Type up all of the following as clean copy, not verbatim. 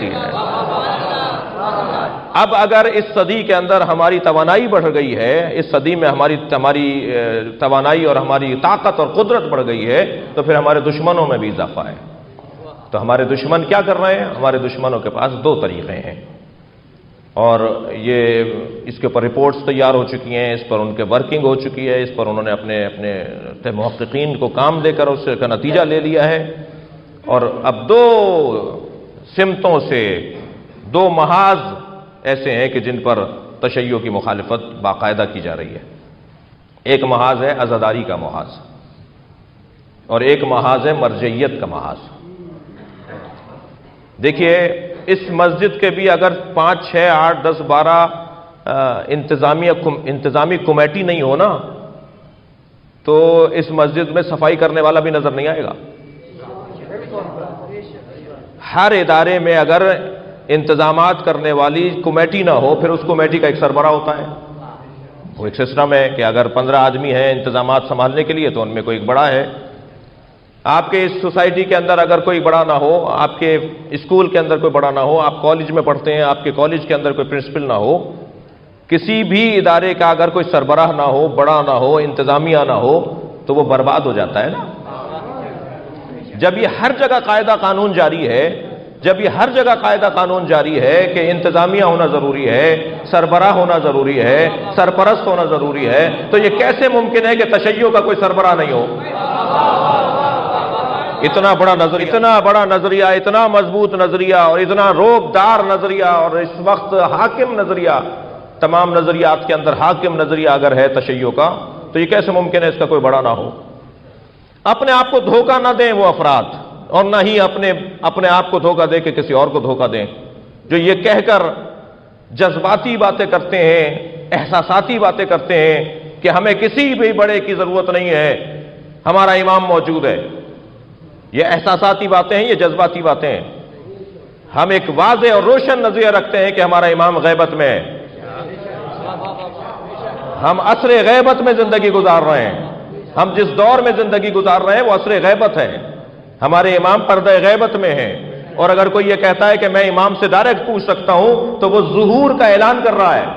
رہتی ہے۔ اب اگر اس صدی کے اندر ہماری توانائی بڑھ گئی ہے، اس صدی میں ہماری توانائی اور ہماری طاقت اور قدرت بڑھ گئی ہے، تو پھر ہمارے دشمنوں میں بھی اضافہ ہے۔ تو ہمارے دشمن کیا کر رہے ہیں؟ ہمارے دشمنوں کے پاس دو طریقے ہیں، اور یہ اس کے اوپر رپورٹس تیار ہو چکی ہیں، اس پر ان کے ورکنگ ہو چکی ہے، اس پر انہوں نے اپنے محققین کو کام دے کر اس کا نتیجہ لے لیا ہے، اور اب دو سمتوں سے دو محاذ ایسے ہیں کہ جن پر تشیع کی مخالفت باقاعدہ کی جا رہی ہے۔ ایک محاذ ہے عزاداری کا محاذ، اور ایک محاذ ہے مرجعیت کا محاذ۔ دیکھیے، اس مسجد کے بھی اگر 5، 6، 8، 10، 12 انتظامی کمیٹی نہیں ہو نا، تو اس مسجد میں صفائی کرنے والا بھی نظر نہیں آئے گا۔ ہر ادارے میں اگر انتظامات کرنے والی کمیٹی نہ ہو، پھر اس کمیٹی کا ایک سربراہ ہوتا ہے۔ وہ ایک سسٹم ہے کہ اگر 15 آدمی ہیں انتظامات سنبھالنے کے لیے، تو ان میں کوئی ایک بڑا ہے۔ آپ کے اس سوسائٹی کے اندر اگر کوئی بڑا نہ ہو، آپ کے اسکول کے اندر کوئی بڑا نہ ہو، آپ کالج میں پڑھتے ہیں، آپ کے کالج کے اندر کوئی پرنسپل نہ ہو، کسی بھی ادارے کا اگر کوئی سربراہ نہ ہو، بڑا نہ ہو، انتظامیہ نہ ہو، تو وہ برباد ہو جاتا ہے نا۔ جب یہ ہر جگہ قاعدہ قانون جاری ہے، جب یہ ہر جگہ قاعدہ قانون جاری ہے کہ انتظامیہ ہونا ضروری ہے، سربراہ ہونا ضروری ہے، سرپرست ہونا ضروری ہے، تو یہ کیسے ممکن ہے کہ تشیع کا کوئی سربراہ نہیں ہو؟ اتنا بڑا نظریہ، اتنا مضبوط نظریہ، اور اتنا روب دار نظریہ، اور اس وقت حاکم نظریہ، تمام نظریات کے اندر حاکم نظریہ اگر ہے تشیع کا، تو یہ کیسے ممکن ہے اس کا کوئی بڑا نہ ہو؟ اپنے آپ کو دھوکہ نہ دیں وہ افراد، اور نہ ہی اپنے آپ کو دھوکہ دے کے کسی اور کو دھوکہ دیں، جو یہ کہہ کر جذباتی باتیں کرتے ہیں، احساساتی باتیں کرتے ہیں کہ ہمیں کسی بھی بڑے کی ضرورت نہیں ہے، ہمارا امام موجود ہے۔ یہ احساساتی باتیں ہیں، یہ جذباتی باتیں ہیں۔ ہم ایک واضح اور روشن نظریہ رکھتے ہیں کہ ہمارا امام غیبت میں ہے، ہم عصر غیبت میں زندگی گزار رہے ہیں، ہم جس دور میں زندگی گزار رہے ہیں وہ عصر غیبت ہے، ہمارے امام پردہ غیبت میں ہیں۔ اور اگر کوئی یہ کہتا ہے کہ میں امام سے ڈائریکٹ پوچھ سکتا ہوں، تو وہ ظہور کا اعلان کر رہا ہے،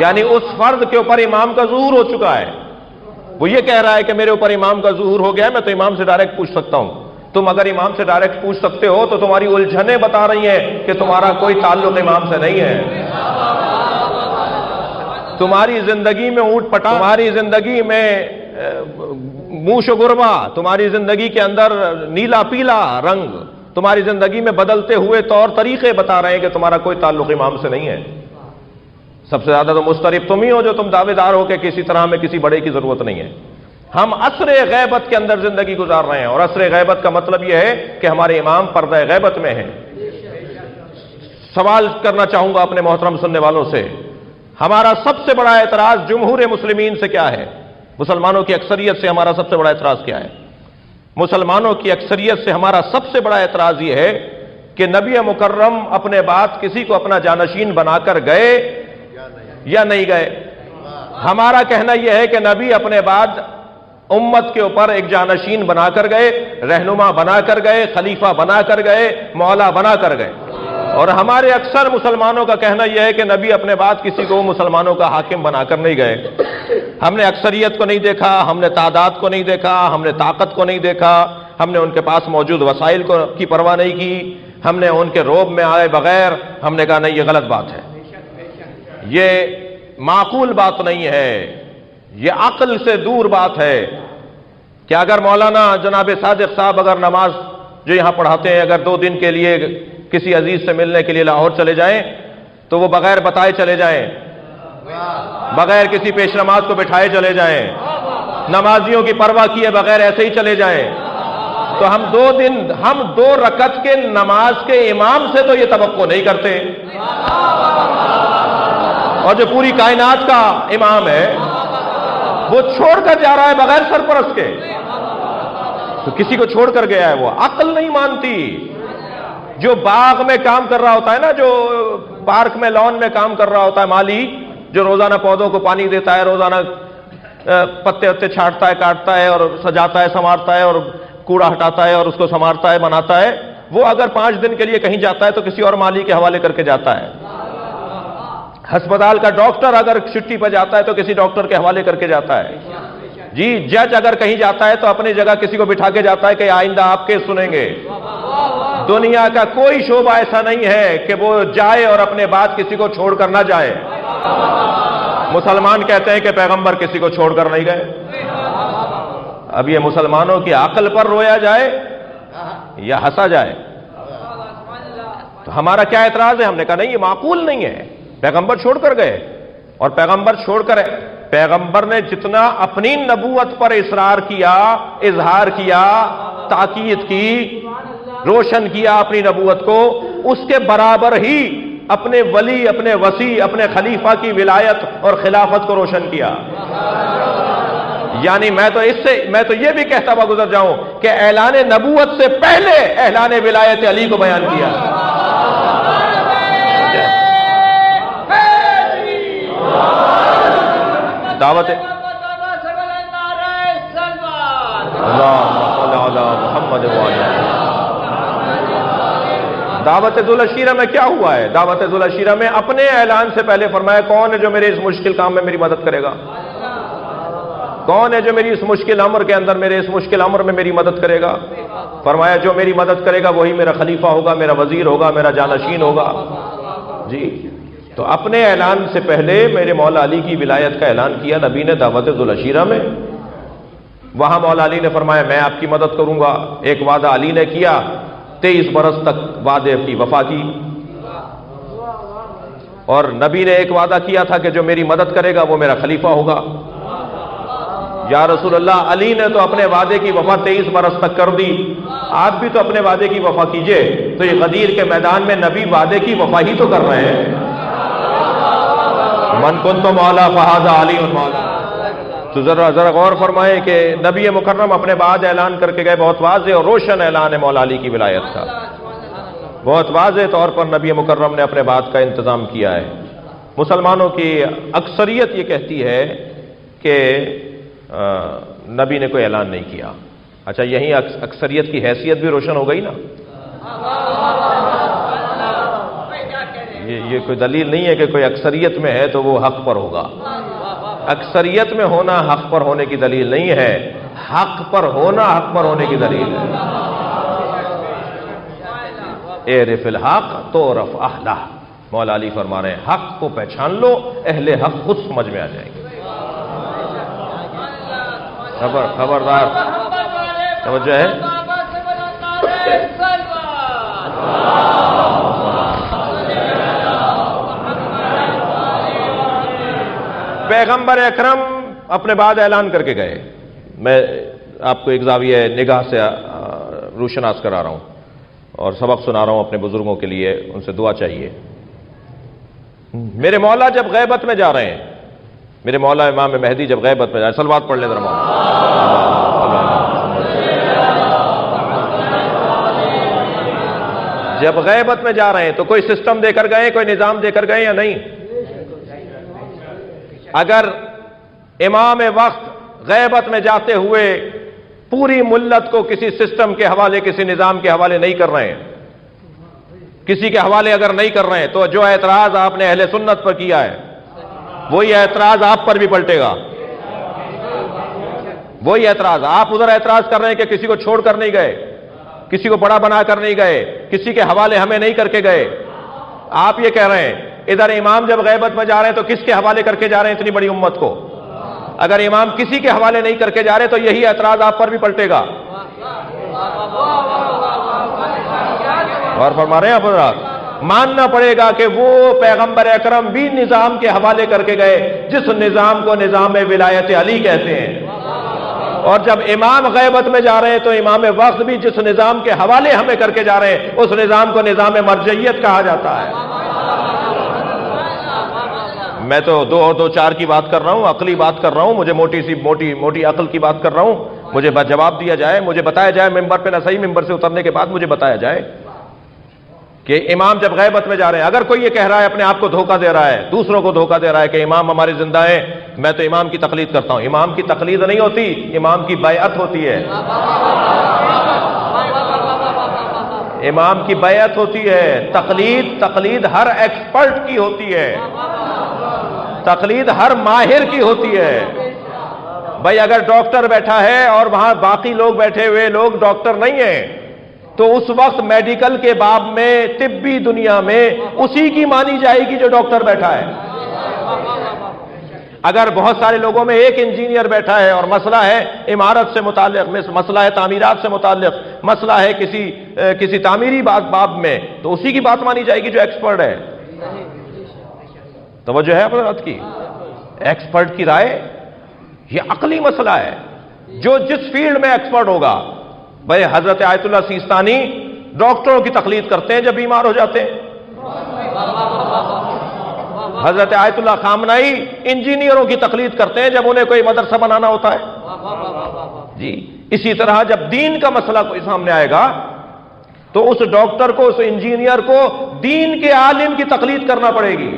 یعنی اس فرد کے اوپر امام کا ظہور ہو چکا ہے۔ وہ یہ کہہ رہا ہے کہ میرے اوپر امام کا ظہور ہو گیا ہے، میں تو امام سے ڈائریکٹ پوچھ سکتا ہوں۔ تم اگر امام سے ڈائریکٹ پوچھ سکتے ہو تو تمہاری الجھنیں بتا رہی ہیں کہ تمہارا کوئی تعلق امام سے نہیں ہے۔ تمہاری زندگی میں اونٹ پٹا، تمہاری زندگی میں موش و گربا، تمہاری زندگی کے اندر نیلا پیلا رنگ، تمہاری زندگی میں بدلتے ہوئے طور طریقے بتا رہے ہیں کہ تمہارا کوئی تعلق امام سے نہیں ہے۔ سب سے زیادہ تو مسترب تم ہی ہو جو تم دعوے دار ہو کہ کسی طرح میں کسی بڑے کی ضرورت نہیں ہے۔ ہم عصر غیبت کے اندر زندگی گزار رہے ہیں، اور عصر غیبت کا مطلب یہ ہے کہ ہمارے امام پردہ غیبت میں ہیں۔ سوال کرنا چاہوں گا اپنے محترم سننے والوں سے، ہمارا سب سے بڑا اعتراض جمہور مسلمین سے کیا ہے؟ مسلمانوں کی اکثریت سے ہمارا سب سے بڑا اعتراض کیا ہے؟ مسلمانوں کی اکثریت سے ہمارا سب سے بڑا اعتراض یہ ہے کہ نبی مکرم اپنے بعد کسی کو اپنا جانشین بنا کر گئے یا نہیں گئے؟ ہمارا کہنا یہ ہے کہ نبی اپنے بعد امت کے اوپر ایک جانشین بنا کر گئے، رہنما بنا کر گئے، خلیفہ بنا کر گئے، مولا بنا کر گئے۔ اور ہمارے اکثر مسلمانوں کا کہنا یہ ہے کہ نبی اپنے بعد کسی کو مسلمانوں کا حاکم بنا کر نہیں گئے۔ ہم نے اکثریت کو نہیں دیکھا، ہم نے تعداد کو نہیں دیکھا، ہم نے طاقت کو نہیں دیکھا، ہم نے ان کے پاس موجود وسائل کی پرواہ نہیں کی، ہم نے ان کے روب میں آئے بغیر ہم نے کہا نہیں، یہ غلط بات ہے، یہ معقول بات نہیں ہے، یہ عقل سے دور بات ہے کہ اگر مولانا جناب صادق صاحب اگر نماز جو یہاں پڑھاتے ہیں اگر 2 دن کے لیے کسی عزیز سے ملنے کے لیے لاہور چلے جائیں تو وہ بغیر بتائے چلے جائیں، بغیر کسی پیش نماز کو بٹھائے چلے جائیں، نمازیوں کی پرواہ کیے بغیر ایسے ہی چلے جائیں، تو ہم 2 رکعت کے نماز کے امام سے تو یہ توقع نہیں کرتے، اور جو پوری کائنات کا امام ہے وہ چھوڑ کر جا رہا ہے بغیر سرپرست کے، تو کسی کو چھوڑ کر گیا ہے، وہ عقل نہیں مانتی۔ جو باغ میں کام کر رہا ہوتا ہے نا، جو پارک میں لان میں کام کر رہا ہوتا ہے مالی، جو روزانہ پودوں کو پانی دیتا ہے، روزانہ پتے وتے چھاٹتا ہے، کاٹتا ہے اور سجاتا ہے، سنوارتا ہے اور کوڑا ہٹاتا ہے اور اس کو سنوارتا ہے، بناتا ہے، وہ اگر 5 دن کے لیے کہیں جاتا ہے تو کسی اور مالی کے حوالے کر کے جاتا ہے. ہسپتال کا ڈاکٹر اگر چھٹی پہ جاتا ہے تو کسی ڈاکٹر کے حوالے کر کے جاتا ہے. جی جج اگر کہیں جاتا ہے تو اپنی جگہ کسی کو بٹھا کے جاتا ہے کہ آئندہ آپ کیس سنیں گے. دنیا کا کوئی شعبہ ایسا نہیں ہے کہ وہ جائے اور اپنے بات کسی کو چھوڑ کر نہ جائے. مسلمان کہتے ہیں کہ پیغمبر کسی کو چھوڑ کر نہیں گئے. اب یہ مسلمانوں کی عقل پر رویا جائے یا ہنسا جائے؟ تو ہمارا کیا اعتراض ہے؟ ہم نے کہا نہیں، یہ معقول نہیں ہے. پیغمبر چھوڑ کر گئے، اور پیغمبر چھوڑ کر پیغمبر نے جتنا اپنی نبوت پر اصرار کیا، اظہار کیا، تاکید کی، روشن کیا اپنی نبوت کو، اس کے برابر ہی اپنے ولی، اپنے وصی، اپنے خلیفہ کی ولایت اور خلافت کو روشن کیا. یعنی میں تو یہ بھی کہتا ہوا گزر جاؤں کہ اعلان نبوت سے پہلے اعلان ولایت علی کو بیان کیا. دعوت دعوت ذوالعشیرہ میں کیا ہوا ہے؟ دعوت ذوالعشیرہ میں اپنے اعلان سے پہلے فرمایا کون ہے جو میرے اس مشکل کام میں میری مدد کرے گا؟ کون ہے جو میری اس مشکل امر کے اندر، میرے اس مشکل امر میں میری مدد کرے گا؟ فرمایا جو میری مدد کرے گا وہی میرا خلیفہ ہوگا، میرا وزیر ہوگا، میرا جانشین ہوگا. جی تو اپنے اعلان سے پہلے میرے مولا علی کی ولایت کا اعلان کیا نبی نے دعوت ذوالعشیرہ میں. وہاں مولا علی نے فرمایا میں آپ کی مدد کروں گا. ایک وعدہ علی نے کیا، 23 برس تک وعدے کی وفا کی. اور نبی نے ایک وعدہ کیا تھا کہ جو میری مدد کرے گا وہ میرا خلیفہ ہوگا. یا رسول اللہ، علی نے تو اپنے وعدے کی وفا 23 برس تک کر دی، آپ بھی تو اپنے وعدے کی وفا کیجئے. تو یہ غدیر کے میدان میں نبی وعدے کی وفا ہی تو کر رہے ہیں. من کنت مولا فہذا علی مولا. تو ذرا غور فرمائیں کہ نبی مکرم اپنے بعد اعلان کر کے گئے، بہت واضح اور روشن اعلان ہے مولا علی کی ولایت کا. بہت واضح طور پر نبی مکرم نے اپنے بعد کا انتظام کیا ہے. مسلمانوں کی اکثریت یہ کہتی ہے کہ نبی نے کوئی اعلان نہیں کیا. اچھا، یہیں اکثریت کی حیثیت بھی روشن ہو گئی نا. یہ کوئی دلیل نہیں ہے کہ کوئی اکثریت میں ہے تو وہ حق پر ہوگا. اکثریت میں ہونا حق پر ہونے کی دلیل نہیں ہے، حق پر ہونا حق پر ہونے کی دلیل ہے. اعرف الحق تعرف اہلہ. مولا علی فرما رہے ہیں حق کو پہچان لو، اہل حق خود سمجھ میں آ جائیں گے. خبردار توجہ ہے. پیغمبر اکرم اپنے بعد اعلان کر کے گئے. میں آپ کو ایک زاویہ نگاہ سے روشناس کرا رہا ہوں اور سبق سنا رہا ہوں اپنے بزرگوں کے لیے، ان سے دعا چاہیے. میرے مولا جب غیبت میں جا رہے ہیں، میرے مولا امام مہدی جب غیبت میں جائے، صلوات پڑھ لیں ذرا مولا. جب غیبت میں جا رہے ہیں تو کوئی سسٹم دے کر گئے، کوئی نظام دے کر گئے یا نہیں؟ اگر امام وقت غیبت میں جاتے ہوئے پوری ملت کو کسی سسٹم کے حوالے، کسی نظام کے حوالے نہیں کر رہے ہیں، کسی کے حوالے اگر نہیں کر رہے ہیں، تو جو اعتراض آپ نے اہل سنت پر کیا ہے وہی اعتراض آپ پر بھی پلٹے گا. وہی اعتراض آپ ادھر اعتراض کر رہے ہیں کہ کسی کو چھوڑ کر نہیں گئے، کسی کو بڑا بنا کر نہیں گئے، کسی کے حوالے ہمیں نہیں کر کے گئے. آپ یہ کہہ رہے ہیں ادھر امام جب غیبت میں جا رہے ہیں تو کس کے حوالے کر کے جا رہے ہیں اتنی بڑی امت کو؟ اگر امام کسی کے حوالے نہیں کر کے جا رہے تو یہی اعتراض آپ پر بھی پلٹے گا. اور فرما رہے ہیں حضرات، ماننا پڑے گا کہ وہ پیغمبر اکرم بھی نظام کے حوالے کر کے گئے جس نظام کو نظام ولایت علی کہتے ہیں. اور جب امام غیبت میں جا رہے ہیں تو امام وقت بھی جس نظام کے حوالے ہمیں کر کے جا رہے ہیں اس نظام کو نظام مرجعیت کہا جاتا ہے. میں تو 2 اور 2 4 کی بات کر رہا ہوں، عقلی بات کر رہا ہوں. مجھے موٹی عقل کی بات کر رہا ہوں. مجھے جواب دیا جائے، مجھے بتایا جائے ممبر پہ نہ صحیح، ممبر سے اترنے کے بعد مجھے بتایا جائے کہ امام جب غیبت میں جا رہے ہیں. اگر کوئی یہ کہہ رہا ہے اپنے آپ کو دھوکہ دے رہا ہے، دوسروں کو دھوکہ دے رہا ہے کہ امام ہمارے زندہ ہیں، میں تو امام کی تقلید کرتا ہوں. امام کی تقلید نہیں ہوتی، امام کی بیعت ہوتی ہے. امام کی بیعت ہوتی ہے. تقلید ہر ایکسپرٹ کی ہوتی ہے, تقلید ہر ماہر کی ہوتی ہے. بھائی اگر ڈاکٹر بیٹھا ہے اور وہاں باقی لوگ بیٹھے ہوئے لوگ ڈاکٹر نہیں ہیں تو اس وقت میڈیکل کے باب میں, طبی دنیا میں اسی کی مانی جائے گی جو ڈاکٹر بیٹھا ہے. اگر بہت سارے لوگوں میں ایک انجینئر بیٹھا ہے اور مسئلہ ہے عمارت سے متعلق, مسئلہ ہے تعمیرات سے متعلق, مسئلہ ہے کسی تعمیری باب میں, تو اسی کی بات مانی جائے گی جو ایکسپرٹ ہے. توجہ ہے حضرات کی؟ ایکسپرٹ کی رائے یہ عقلی مسئلہ ہے. جو جس فیلڈ میں ایکسپرٹ ہوگا. بھائی حضرت آیت اللہ سیستانی ڈاکٹروں کی تقلید کرتے ہیں جب بیمار ہو جاتے ہیں, حضرت آیت اللہ خامنائی انجینئروں کی تقلید کرتے ہیں جب انہیں کوئی مدرسہ بنانا ہوتا ہے. جی اسی طرح جب دین کا مسئلہ کوئی سامنے آئے گا تو اس ڈاکٹر کو, اس انجینئر کو دین کے عالم کی تقلید کرنا پڑے گی.